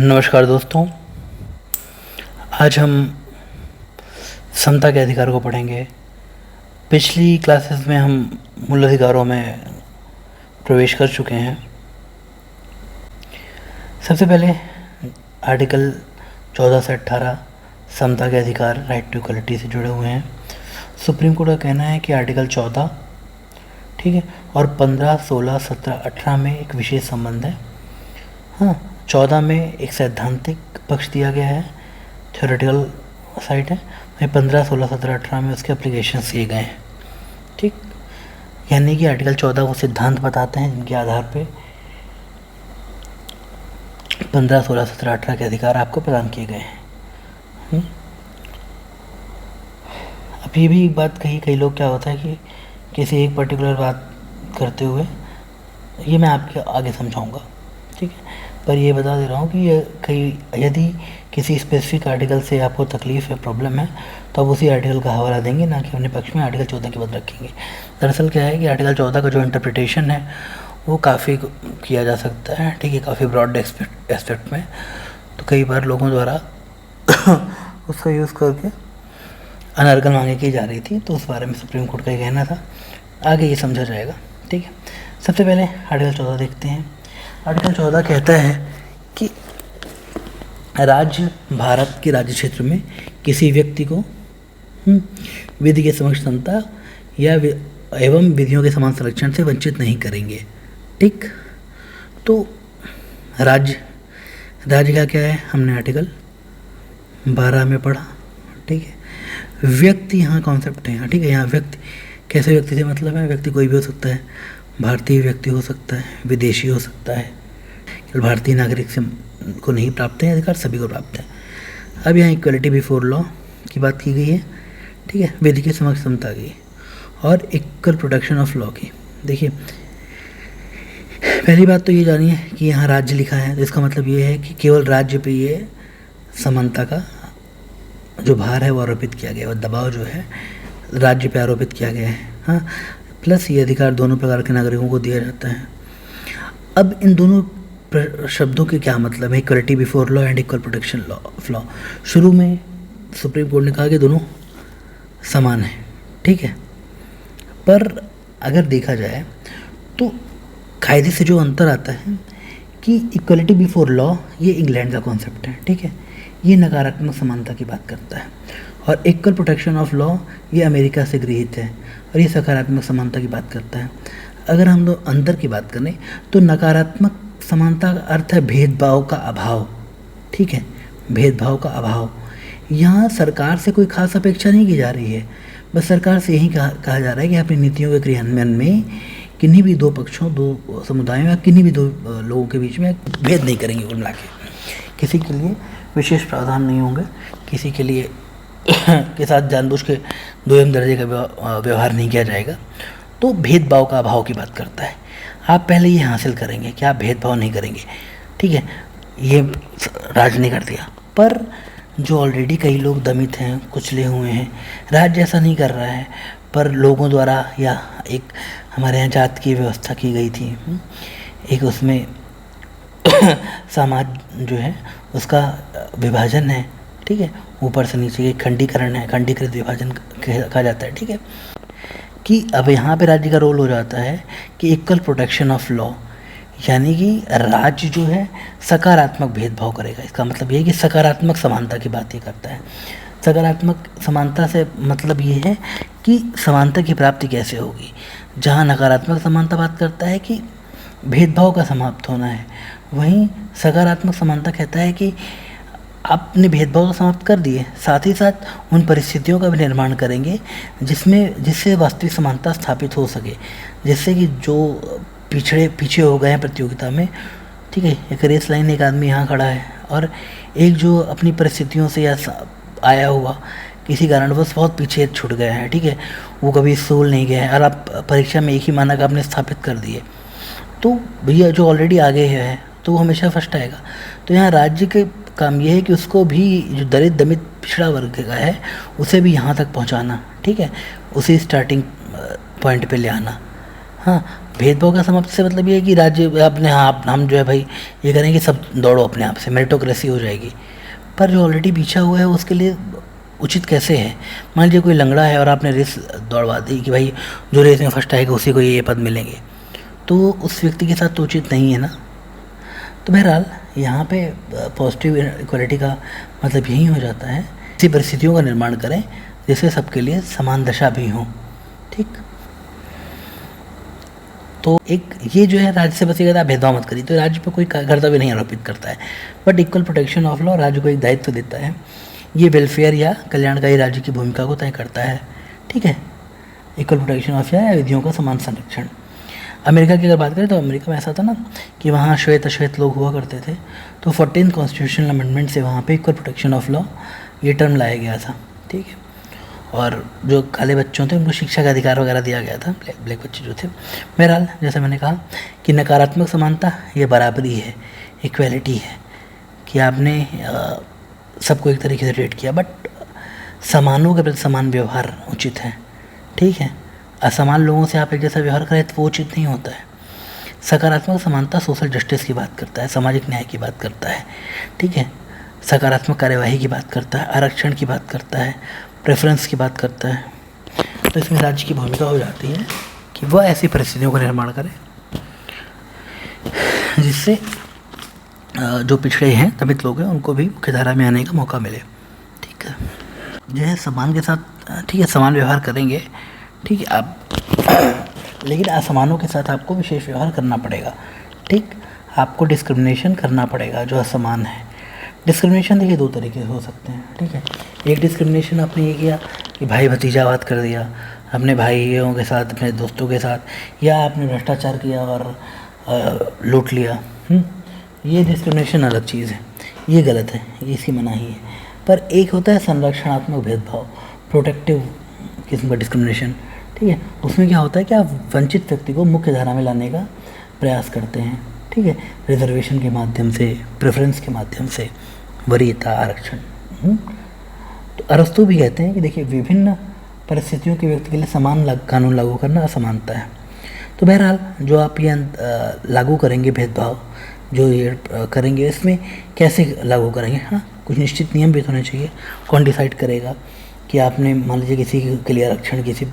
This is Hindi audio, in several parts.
नमस्कार दोस्तों। आज हम समता के अधिकार को पढ़ेंगे। पिछली क्लासेस में हम मूल अधिकारों में प्रवेश कर चुके हैं। सबसे पहले आर्टिकल 14 से 18 समता के अधिकार, राइट टू इक्वलिटी से जुड़े हुए हैं। सुप्रीम कोर्ट का कहना है कि आर्टिकल 14 ठीक है और 15, 16, 17, 18 में एक विशेष संबंध है। हाँ, 14 में एक सैद्धांतिक पक्ष दिया गया है, थ्योरेटिकल साइड है। वहीं 15, 16, 17, 18 में उसके एप्लीकेशंस दिए गए हैं। ठीक, यानी कि आर्टिकल 14 वो सिद्धांत बताते हैं जिनके आधार पे 15, 16, 17, 18 के अधिकार आपको प्रदान किए गए हैं। अब ये भी एक बात कई लोग क्या होता है कि किसी एक पर्टिकुलर बात करते हुए, ये मैं आपके आगे समझाऊंगा, ठीक है, पर ये बता दे रहा हूँ कि यदि किसी स्पेसिफिक आर्टिकल से आपको तकलीफ़ है, प्रॉब्लम है, तो आप उसी आर्टिकल का हवाला देंगे, ना कि अपने पक्ष में आर्टिकल 14 की बात रखेंगे। दरअसल क्या है कि आर्टिकल 14 का जो इंटरप्रिटेशन है वो काफ़ी किया जा सकता है, ठीक है, काफ़ी ब्रॉड एस्पेक्ट में। तो कई बार लोगों द्वारा उसका यूज़ करके अनर्गल मांगे की जा रही थी, तो उस बारे में सुप्रीम कोर्ट का ये कहना था। आगे ये समझा जाएगा, ठीक है। सबसे पहले आर्टिकल 14 देखते हैं। आर्टिकल 14 कहता है कि राज्य भारत के राज्य क्षेत्र में किसी व्यक्ति को विधि के समक्ष समता या एवं विधियों के समान संरक्षण से वंचित नहीं करेंगे। ठीक, तो राज्य का क्या है, हमने आर्टिकल 12 में पढ़ा, ठीक है। व्यक्ति यहाँ कॉन्सेप्ट है, ठीक है। यहाँ व्यक्ति, कैसे व्यक्ति से मतलब है, व्यक्ति कोई भी हो सकता है, भारतीय व्यक्ति हो सकता है, विदेशी हो सकता है। केवल भारतीय नागरिक से को नहीं प्राप्त है अधिकार, सभी को प्राप्त है। अब यहाँ इक्वलिटी बिफोर लॉ की बात की गई है, ठीक है, विधि के समक्ष समता की और इक्वल प्रोटेक्शन ऑफ लॉ की। देखिए, पहली बात तो ये जानिए कि यहाँ राज्य लिखा है, तो इसका मतलब ये है कि केवल राज्य पे ये समानता का जो भार है वो आरोपित किया गया, और दबाव जो है राज्य पे आरोपित किया गया है। हाँ, प्लस ये अधिकार दोनों प्रकार के नागरिकों को दिया जाता है। अब इन दोनों शब्दों के क्या मतलब है, equality before law and equal protection of law. शुरू में सुप्रीम कोर्ट ने कहा कि दोनों समान हैं, ठीक है, पर अगर देखा जाए तो कायदे से जो अंतर आता है कि इक्वलिटी बिफोर लॉ ये इंग्लैंड का कॉन्सेप्ट है, ठीक है, ये नकारात्मक समानता की बात करता है, और इक्वल प्रोटेक्शन ऑफ लॉ ये अमेरिका से गृहीत है और ये सकारात्मक समानता की बात करता है। अगर हम लोग अंतर की बात करें तो नकारात्मक समानता का अर्थ है भेदभाव का अभाव, ठीक है, भेदभाव का अभाव। यहाँ सरकार से कोई खास अपेक्षा नहीं की जा रही है, बस सरकार से यही कहा जा रहा है कि अपनी नीतियों के क्रियान्वयन में किन्हीं भी दो पक्षों, दो समुदायों या किन्हीं भी दो लोगों के बीच में भेद नहीं करेंगे। कुल मिला के किसी के लिए विशेष प्रावधान नहीं होंगे, किसी के लिए के साथ जानबूझ के दोयम दर्जे का व्यवहार नहीं किया जाएगा। तो भेदभाव का अभाव की बात करता है। आप पहले ये हासिल करेंगे कि आप भेदभाव नहीं करेंगे, ठीक है, ये राज्य ने कर दिया। पर जो ऑलरेडी कई लोग दमित हैं, कुचले हुए हैं, राज्य ऐसा नहीं कर रहा है, पर लोगों द्वारा, या एक हमारे यहाँ जात की व्यवस्था की गई थी, एक उसमें समाज जो है उसका विभाजन है, ठीक है, ऊपर से नीचे एक खंडीकरण है, खंडीकृत विभाजन कहा जाता है, ठीक है, कि अब यहाँ पे राज्य का रोल हो जाता है कि इक्वल प्रोटेक्शन ऑफ लॉ, यानी कि राज्य जो है सकारात्मक भेदभाव करेगा। इसका मतलब ये है कि सकारात्मक समानता की बात ये करता है। सकारात्मक समानता से मतलब ये है कि समानता की प्राप्ति कैसे होगी। जहाँ नकारात्मक समानता बात करता है कि भेदभाव का समाप्त होना है, वहीं सकारात्मक समानता कहता है कि आपने भेदभाव को समाप्त कर दिए, साथ ही साथ उन परिस्थितियों का भी निर्माण करेंगे जिससे वास्तविक समानता स्थापित हो सके, जिससे कि जो पीछे हो गए हैं प्रतियोगिता में, ठीक है, एक रेस लाइन, एक आदमी यहाँ खड़ा है और एक जो अपनी परिस्थितियों से या आया हुआ किसी कारणवश बहुत पीछे छूट गया है, ठीक है, वो कभी स्कूल नहीं गया है और आप परीक्षा में एक ही मानक आपने स्थापित कर दिए, तो भैया जो ऑलरेडी आगे है तो वो हमेशा फर्स्ट आएगा। तो यहाँ राज्य के काम ये है कि उसको भी जो दलित दमित पिछड़ा वर्ग का है उसे भी यहाँ तक पहुँचाना, ठीक है, उसी स्टार्टिंग पॉइंट पे ले आना। हाँ, भेदभाव का समाप्ति से मतलब ये है कि राज्य अपने आप हम जो है भाई ये करेंगे सब दौड़ो अपने आप से, मेरिटोक्रेसी हो जाएगी। पर जो ऑलरेडी पीछा हुआ है उसके लिए उचित कैसे है? मान लीजिए कोई लंगड़ा है और आपने रेस दौड़वा दी कि भाई जो रेस में फर्स्ट आएगा उसी को ये पद मिलेंगे, तो उस व्यक्ति के साथ तो उचित नहीं है ना। तो बहरहाल यहाँ पे पॉजिटिव इक्वलिटी का मतलब यही हो जाता है, ऐसी परिस्थितियों का निर्माण करें जिससे सबके लिए समान दशा भी हो। ठीक, तो एक ये जो है राज्य से बचेगा, आप भेदभाव मत करिए, तो राज्य पर कोई कर्तव्य नहीं आरोपित करता है, but equal protection of law राज्य को एक दायित्व देता है। ये वेलफेयर या कल्याणकारी राज्य की भूमिका को तय करता है। ठीक है, इक्वल प्रोटेक्शन ऑफ या विधियों का समान संरक्षण। अमेरिका की अगर बात करें तो अमेरिका में ऐसा था ना कि वहाँ श्वेत अश्वेत लोग हुआ करते थे, तो 14th कॉन्स्टिट्यूशनल अमेंडमेंट से वहाँ पे इक्वल प्रोटेक्शन ऑफ लॉ ये टर्म लाया गया था। ठीक है, और जो काले बच्चों थे उनको शिक्षा का अधिकार वगैरह दिया गया था, ब्लैक बच्चे जो थे। बहरहाल जैसे मैंने कहा कि नकारात्मक समानता ये बराबरी है, इक्वलिटी है, कि आपने सबको एक तरीके से ट्रीट किया, बट समानों के प्रति समान व्यवहार उचित है। ठीक है, असमान लोगों से आप एक जैसा व्यवहार करें तो वो उचित नहीं होता है। सकारात्मक समानता सोशल जस्टिस की बात करता है, सामाजिक न्याय की बात करता है। ठीक है, सकारात्मक कार्यवाही की बात करता है, आरक्षण की बात करता है, प्रेफरेंस की बात करता है। तो इसमें राज्य की भूमिका हो जाती है कि वह ऐसी परिस्थितियों का निर्माण करे जिससे जो पिछड़े हैं, दलित लोग हैं, उनको भी मुख्यधारा में आने का मौका मिले। ठीक है, जो है समान के साथ ठीक है समान व्यवहार करेंगे, ठीक है आप लेकिन असमानों के साथ आपको विशेष व्यवहार करना पड़ेगा। ठीक, आपको डिस्क्रिमिनेशन करना पड़ेगा जो असमान है। डिस्क्रिमिनेशन देखिए दो तरीके से हो सकते हैं। ठीक है, एक डिस्क्रिमिनेशन आपने ये किया कि भाई भतीजावाद कर दिया अपने भाइयों के साथ, अपने दोस्तों के साथ, या आपने भ्रष्टाचार किया और लूट लिया। ये डिस्क्रिमिनेशन अलग चीज़ है, ये गलत है, ये इसकी मनाही है। पर एक होता है संरक्षणात्मक भेदभाव, प्रोटेक्टिव किस्म का डिस्क्रिमिनेशन। ठीक है, उसमें क्या होता है कि आप वंचित व्यक्ति को मुख्य धारा में लाने का प्रयास करते हैं। ठीक है, रिजर्वेशन के माध्यम से, प्रेफरेंस के माध्यम से, वरीयता, आरक्षण। तो अरस्तु भी कहते हैं कि देखिए विभिन्न परिस्थितियों के व्यक्ति के लिए समान कानून लागू करना असमानता है। तो बहरहाल जो आप ये लागू करेंगे भेदभाव, जो ये करेंगे इसमें कैसे लागू करेंगे? हाँ, कुछ निश्चित नियम भी होने चाहिए। कौन डिसाइड करेगा कि आपने मान लीजिए किसी के लिए आरक्षण, किसी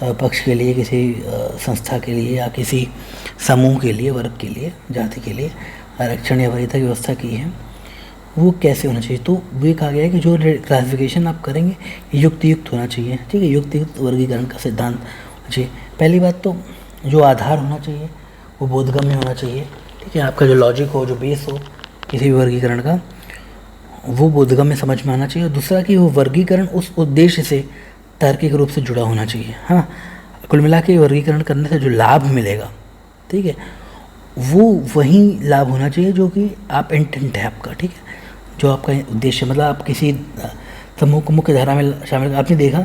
पक्ष के लिए, किसी संस्था के लिए या किसी समूह के लिए, वर्ग के लिए, जाति के लिए आरक्षण या वरीयता की व्यवस्था की है, वो कैसे होना चाहिए? तो वो कहा गया है कि जो क्लासिफिकेशन आप करेंगे युक्त होना चाहिए। ठीक है, युक्त वर्गीकरण का सिद्धांत होना चाहिए। पहली बात तो जो आधार होना चाहिए वो बोधगम्य होना चाहिए। ठीक है, आपका जो लॉजिक हो, जो बेस हो किसी भी वर्गीकरण का, वो बोधगम्य समझ में आना चाहिए। और दूसरा कि वो वर्गीकरण उस उद्देश्य से तार्किक रूप से जुड़ा होना चाहिए। हाँ, कुल मिला के वर्गीकरण करने से जो लाभ मिलेगा, ठीक है, वो वही लाभ होना चाहिए जो कि आप इंटेंट है आपका। ठीक है, जो आपका उद्देश्य, मतलब आप किसी समूह को मुख्य धारा में शामिल, आपने देखा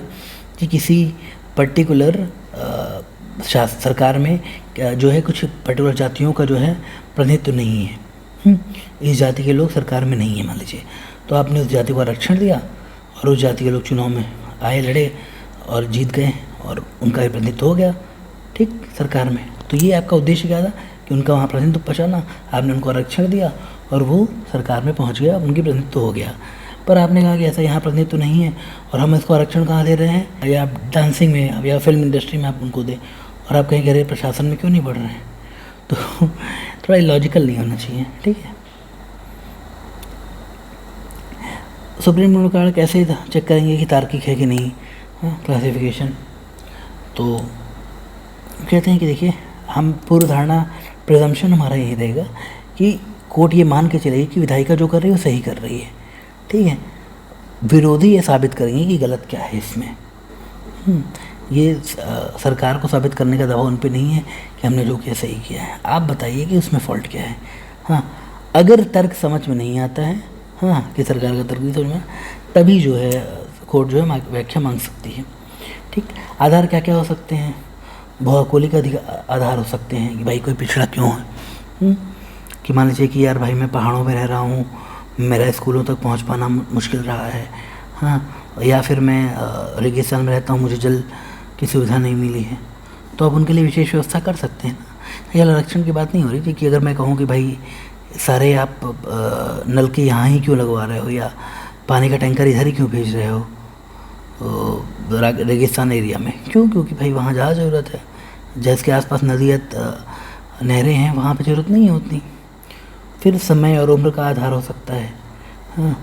कि किसी पर्टिकुलर सरकार में जो है कुछ पर्टिकुलर जातियों का जो है प्रतिनिधित्व नहीं है। इस जाति के लोग सरकार में नहीं है मान लीजिए, तो आपने उस जाति को आरक्षण दिया और उस जाति के लोग चुनाव में आए, लड़े और जीत गए और उनका ही प्रतिनिधित्व हो गया। ठीक, सरकार में। तो ये आपका उद्देश्य क्या था कि उनका वहाँ प्रतिनिधित्व पहुँचाना, आपने उनको आरक्षण दिया और वो सरकार में पहुँच गया, उनकी प्रतिनिधित्व हो गया। पर आपने कहा कि ऐसा यहाँ प्रतिनिधित्व नहीं है और हम इसको आरक्षण कहाँ दे रहे हैं, या डांसिंग में या फिल्म इंडस्ट्री में आप उनको दें, और आप कहीं कह रहे प्रशासन में क्यों नहीं बढ़ रहे हैं? तो थोड़ा इलॉजिकल नहीं होना चाहिए। ठीक है, सुप्रीम कोर्ट का कैसे चेक करेंगे कि तार्किक है कि नहीं क्लासिफिकेशन? तो कहते हैं कि देखिए हम पूर्व धारणा, प्रिजम्पशन हमारा यही रहेगा कि कोर्ट ये मान के चलेगी कि विधायिका जो कर रही है वो सही कर रही है। ठीक है, विरोधी ये साबित करेंगे कि गलत क्या है इसमें। ये सरकार को साबित करने का दबाव उन पर नहीं है कि हमने जो किया सही किया है, आप बताइए कि उसमें फॉल्ट क्या है। हाँ, अगर तर्क समझ में नहीं आता है, हाँ, कि सरकार का तर्क भी समझ में, तभी जो है कोर्ट जो है व्याख्या मांग सकती है। ठीक, आधार क्या क्या हो सकते हैं? भौगोलिक आधार हो सकते हैं कि भाई कोई पिछड़ा क्यों है, कि मान लीजिए कि यार भाई मैं पहाड़ों में रह रहा हूँ, मेरा स्कूलों तक पहुँच पाना मुश्किल रहा है, हाँ, या फिर मैं रेगिस्तान में रहता हूँ, मुझे जल की सुविधा नहीं मिली है, तो आप उनके लिए विशेष व्यवस्था कर सकते हैं ना। ये आरक्षण की बात नहीं हो रही थी कि अगर मैं कहूँ कि भाई सारे आप नल के यहाँ ही क्यों लगवा रहे हो, या पानी का टैंकर इधर ही क्यों भेज रहे हो रेगिस्तान एरिया में, क्यों? क्योंकि भाई वहाँ ज़्यादा ज़रूरत है। जिसके आसपास नदियाँ नहरें हैं वहाँ पे ज़रूरत नहीं है उतनी। फिर समय और उम्र का आधार हो सकता है, हाँ,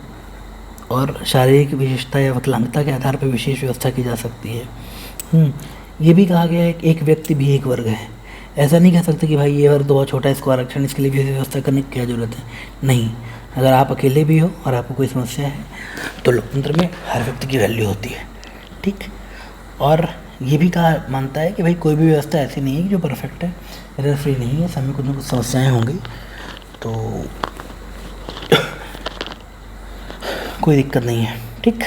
और शारीरिक विशेषता या विकलांगता के आधार पर विशेष व्यवस्था की जा सकती है। ये भी कहा गया है कि एक व्यक्ति भी एक वर्ग है। ऐसा नहीं कह सकते कि भाई ये वर्ग बहुत छोटा है, इसको आरक्षण इसके लिए भी व्यवस्था करने की क्या ज़रूरत है। नहीं, अगर आप अकेले भी हो और आपको कोई समस्या है तो लोकतंत्र में हर व्यक्ति की वैल्यू होती है, ठीक। और ये भी कहा मानता है कि भाई कोई भी व्यवस्था ऐसी नहीं है कि जो परफेक्ट है, एरर फ्री नहीं है, सब में कुछ ना कुछ समस्याएँ होंगी, तो कोई दिक्कत नहीं है, ठीक।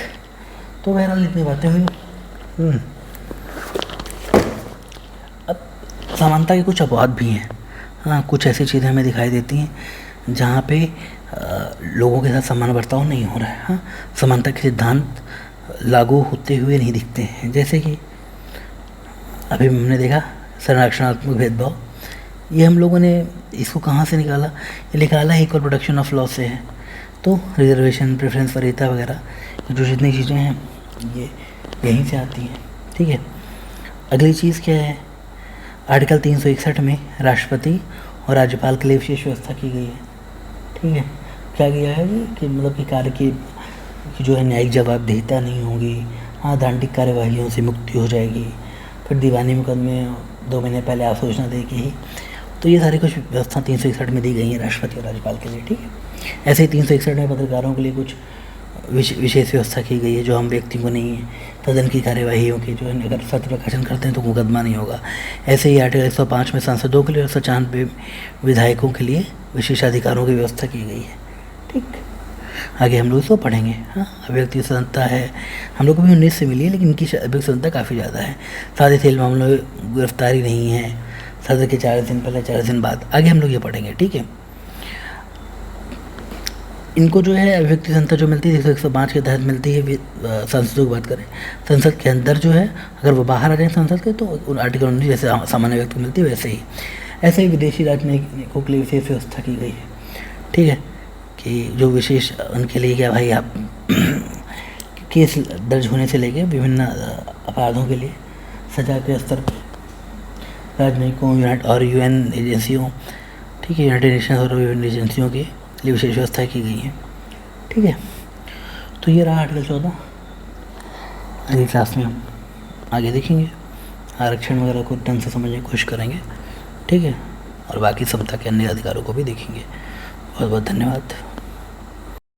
तो बहरहाल इतनी बातें हुई। अब समानता के कुछ अपवाद भी हैं, हाँ, कुछ ऐसी चीज़ें हमें दिखाई देती हैं जहाँ पे लोगों के साथ समान बर्ताव नहीं हो रहा है, हाँ, समानता के सिद्धांत लागू होते हुए नहीं दिखते हैं। जैसे कि अभी हमने देखा संरक्षणात्मक भेदभाव, ये हम लोगों ने इसको कहाँ से निकाला? ये निकाला इक्वल प्रोटेक्शन ऑफ लॉ से है। तो रिजर्वेशन, प्रेफरेंस, वरीयता वगैरह जो जितनी चीज़ें हैं ये यहीं से आती हैं, ठीक है। अगली चीज़ क्या है? आर्टिकल 361 में राष्ट्रपति और राज्यपाल के लिए विशेष व्यवस्था की गई है, ठीक है। क्या किया है कि मतलब कि कार्य की जो है न्यायिक जवाबदेहिता नहीं होगी, हाँ, दांडिक कार्यवाहियों से मुक्ति हो जाएगी, फिर दीवानी मुकदमे 2 महीने पहले आसूचना देगी ही। तो ये सारी कुछ व्यवस्था 361 में दी गई है राष्ट्रपति और राज्यपाल के लिए, ठीक है। ऐसे ही 361 में पत्रकारों के लिए कुछ विशेष व्यवस्था की गई है जो हम व्यक्ति को नहीं है। सदन की कार्यवाहियों की जो है अगर सत्य प्रकाशन करते हैं तो मुकदमा नहीं होगा। ऐसे ही आर्टिकल 105 में सांसदों के लिए और 194 विधायकों के लिए विशेषाधिकारों की व्यवस्था की गई है, ठीक। आगे हम लोग इसको पढ़ेंगे, हाँ। अभिव्यक्ति स्वतंत्रता है, हम लोग को भी 19 से मिली है, लेकिन इनकी अभिव्यक्ति स्वतंत्रता काफ़ी ज़्यादा है। सादे खेल मामलों में गिरफ्तारी नहीं है, सदन के 40 दिन पहले 40 दिन बाद। आगे हम लोग ये पढ़ेंगे, ठीक है। इनको जो है अभिव्यक्ति स्वतंत्रता जो मिलती है 105 के तहत मिलती है। संसदों की बात करें, संसद के अंदर जो है अगर वो बाहर आ जाए संसद के तो आर्टिकल 19 जैसे सामान्य व्यक्ति को मिलती है वैसे ही। ऐसे ही विदेशी राजनयिकों के लिए विशेष व्यवस्था की गई है, ठीक है, कि जो विशेष उनके लिए क्या भाई आप केस दर्ज होने से लेके विभिन्न अपराधों के लिए सजा के स्तर पर राजनयिकों और UN एजेंसियों, ठीक है, यूनाइटेड नेशंस और विभिन्न एजेंसियों के लिए विशेष व्यवस्था की गई है, ठीक है। तो ये रहा आर्टिकल 14। अगली क्लास में हम आगे देखेंगे, आरक्षण वगैरह को ढंग से समझने की कोशिश करेंगे, ठीक है, और बाकी समता के अन्य अधिकारों को भी देखेंगे। बहुत बहुत धन्यवाद।